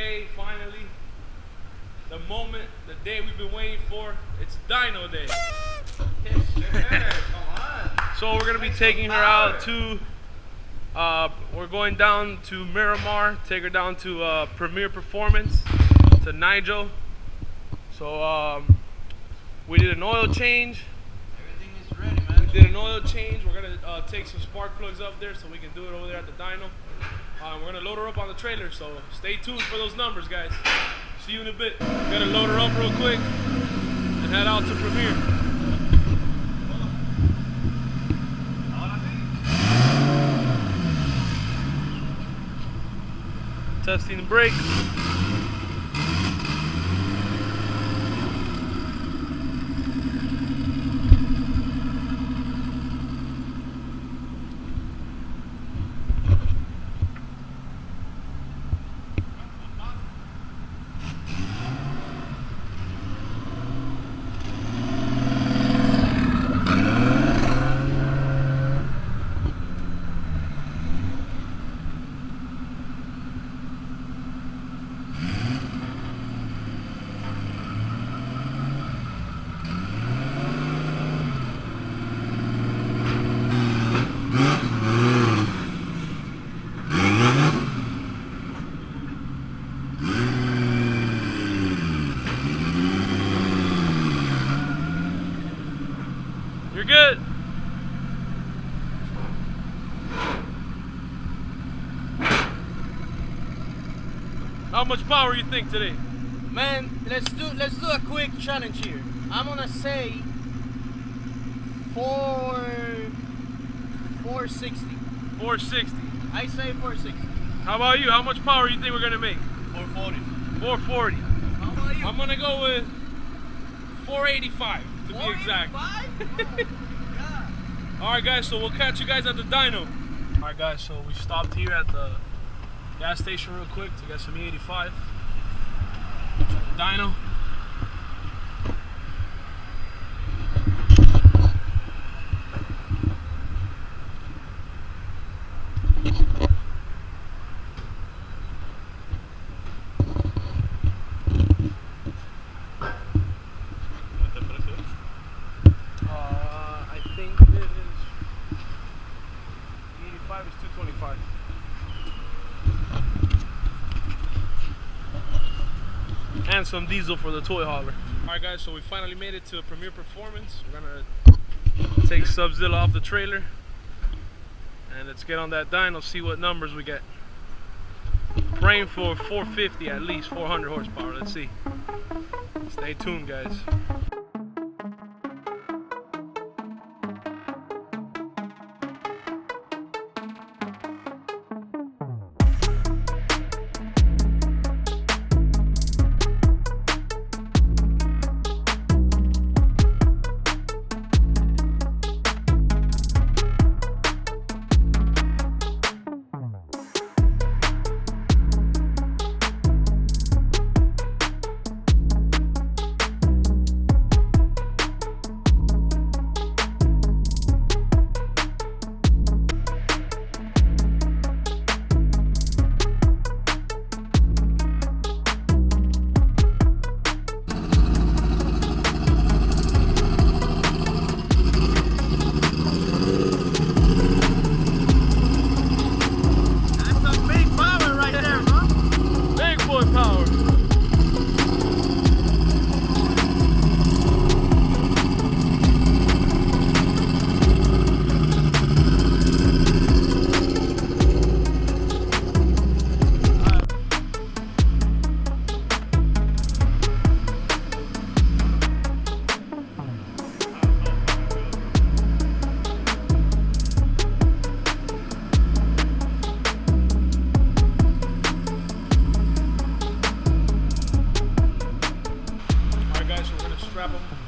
day, finally. The moment, the day we've been waiting for. It's Dyno Day. Come on. So we're gonna be taking her out to, we're going down to Miramar, take her down to Premier Performance, to NIGEL. So we did an oil change. Everything is ready, man. We did an oil change. We're gonna take some spark plugs up there so we can do it over there at the dyno. We're gonna load her up on the trailer, so stay tuned for those numbers, guys. See you in a bit. We're gonna load her up real quick and head out to Premier. Testing the brakes. You're good. How much power you think today? Man, let's do a quick challenge here. I'm gonna say 460. 460. I say 460. How about you? How much power you think we're gonna make? 440. 440. How about you? I'm gonna go with 485 to be exact. 485? Oh, Alright guys, so we'll catch you guys at the dyno. Alright guys, so we stopped here at the gas station real quick to get some E85 at the dyno. I think it is E85 is 225. And some diesel for the toy hauler. Alright guys, so we finally made it to Premier Performance. We're gonna take Subzilla off the trailer and let's get on that dyno, see what numbers we get. Praying for 450 at least, 400 horsepower. Let's see. Stay tuned, guys.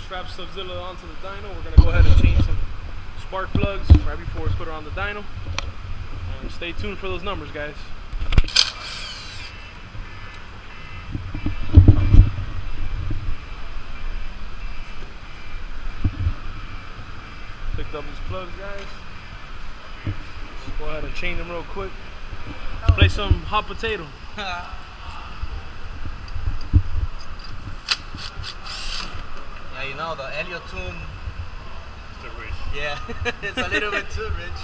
Strap Subzilla onto the dyno. We're gonna go ahead and change some spark plugs right before we put her on the dyno. And stay tuned for those numbers, guys. Picked up these plugs, guys. Let's go ahead and change them real quick. Let's play some hot potato. know, the Helio tune. It's too rich. Yeah, it's a little bit too rich.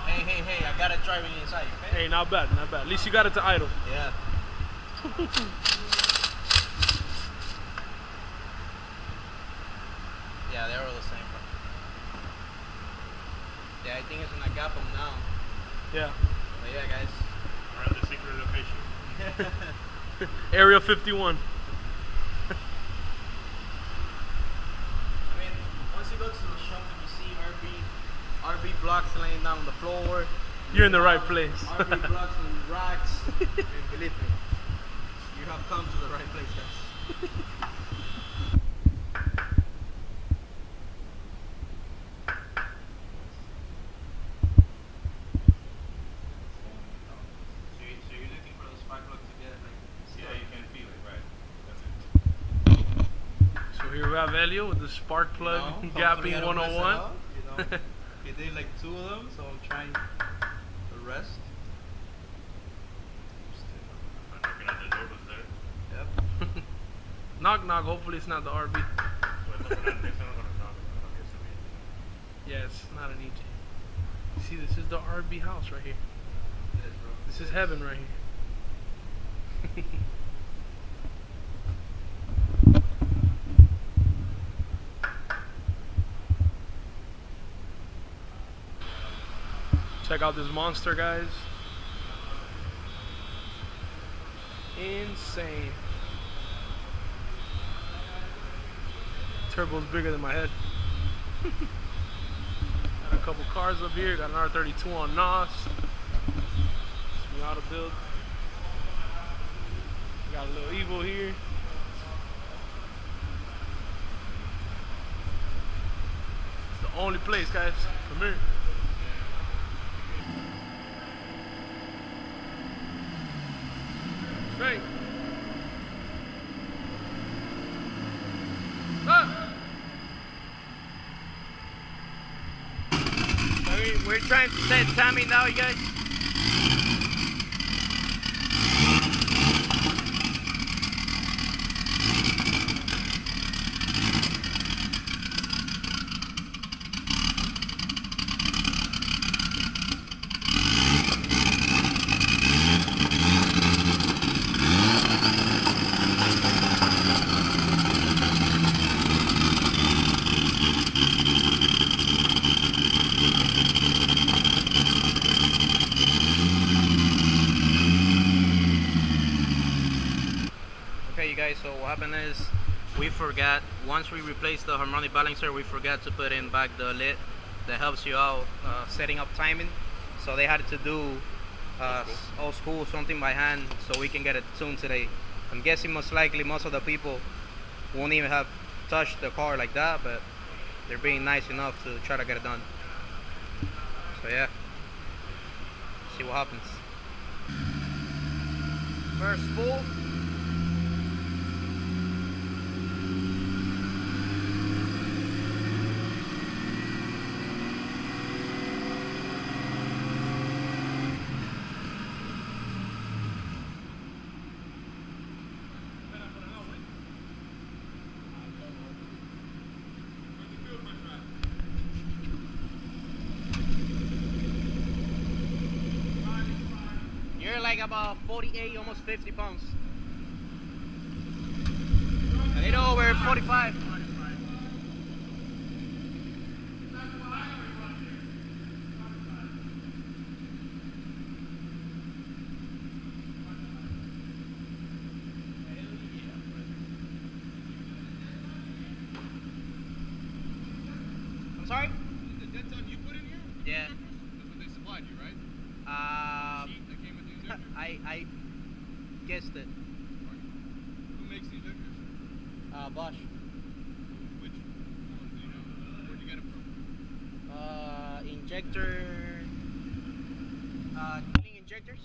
Hey, I gotta drive it inside, okay? Hey, not bad, not bad. At least you got it to idle. Yeah. Yeah, they're all the same, bro. Yeah, I think it's gonna gap them now. Yeah. But yeah, guys. We're at the secret location. Area 51. I mean, once you go to the shop and you see RB blocks laying down on the floor. You're in the right place. RB blocks and racks. And believe me, you have come to the right place, guys. So you're looking for the spark plug to get like. Yeah, you can feel it, right? That's it. So here we have Helio with the spark plug gapping 101. You know, he did like 2 of them, so I'm trying the rest. I'm looking at the door was there. Yep. Knock knock, hopefully it's not the RB. Well, it's not gonna knock, it's not gonna be. Yeah, it's not an EJ. See, this is the RB house right here. Yes, bro. This is heaven right here. Check out this monster, guys. Insane. Turbo's bigger than my head. Got a couple cars up here. Got an R32 on NOS. Auto build. Got a little Evo here. It's the only place, guys. Come here. Straight. Ah. We're trying to set timing now, you guys. Okay, you guys, so what happened is we forgot, once we replaced the harmonic balancer, we forgot to put in back the lid that helps you out setting up timing. So they had to do old school, something by hand, so we can get it tuned today. I'm guessing most likely most of the people won't even have touched the car like that, but they're being nice enough to try to get it done. So yeah, see what happens. First full. You're like about 48, almost 50 pounds. A little over 45. I'm sorry? The dead ton you put in here? Yeah. That's what they supplied you, right? Sheet that came with the injector? I guessed it. Who makes the injectors? Bosch. Which ones do you know? Where'd you get it from? Injector. Cooling injectors.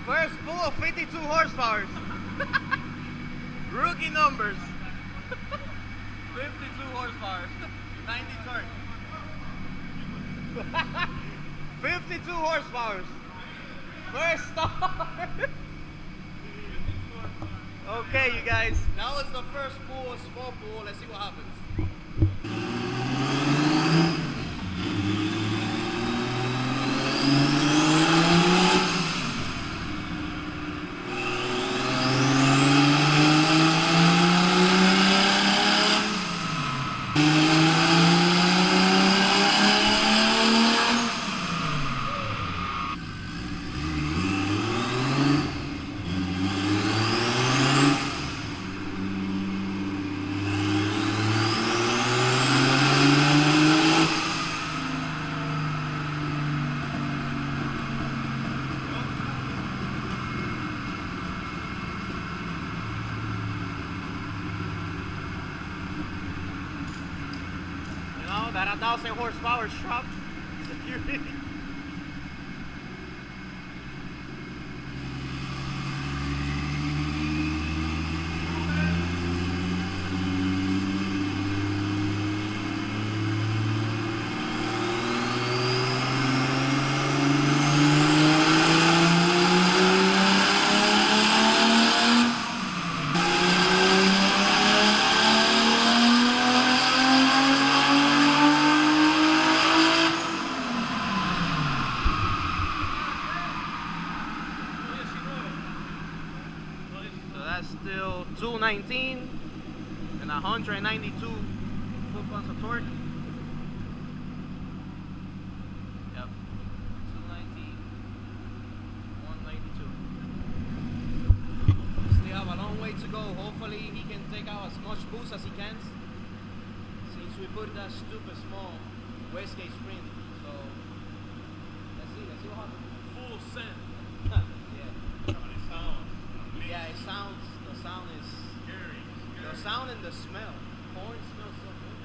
First full of 52 horsepower. Rookie numbers. 52 horsepower. 90 torque. 52 horsepower. First start. Okay, you guys. That was the first pool, a small pool. Let's see what happens. That 1,000 horsepower strap security. That's still 219 and 192 foot-pounds of torque. Yep, 219, 192. Still have a long way to go. Hopefully he can take out as much boost as he can, since we put that stupid small wastegate spring. So let's see what happens. Full send. Yeah. Yeah, Yeah, the sound is scary. the sound and the smell. Corn smells so good.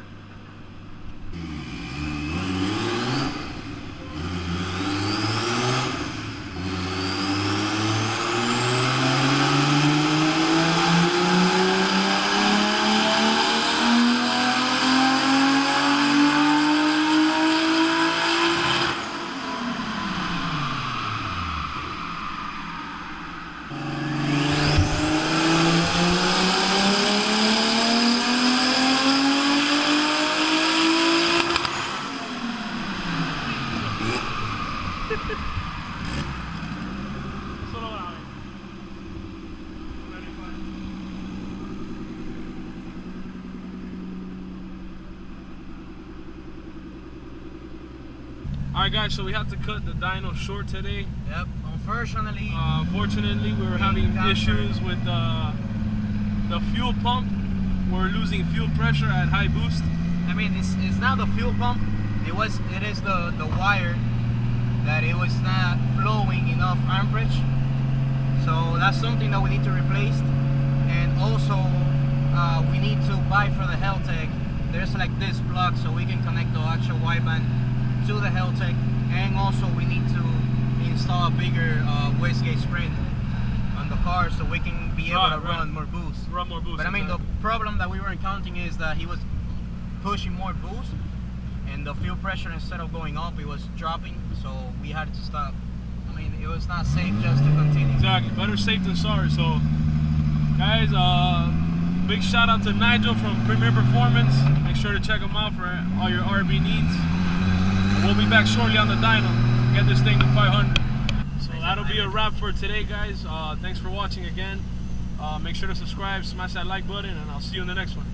Alright guys, so we had to cut the dyno short today. Yep, unfortunately. Fortunately, we were having issues with the fuel pump. We're losing fuel pressure at high boost. I mean, it's not the fuel pump. It is the wire that it was not flowing enough amperage. So that's something that we need to replace. And also, we need to buy for the Heltec. There's like this plug so we can connect the actual wideband to the Heltec. And also we need to install a bigger wastegate spring on the car so we can be able to run more boost. Run more boost. But I mean, the problem that we were encountering is that he was pushing more boost, and the fuel pressure, instead of going up, it was dropping, so we had to stop. I mean, it was not safe just to continue. Exactly, better safe than sorry. So guys, big shout out to Nigel from Premier Performance. Make sure to check him out for all your RB needs. We'll be back shortly on the dyno. Get this thing to 500. So that'll be a wrap for today, guys. Thanks for watching again. Make sure to subscribe, smash that like button, and I'll see you in the next one.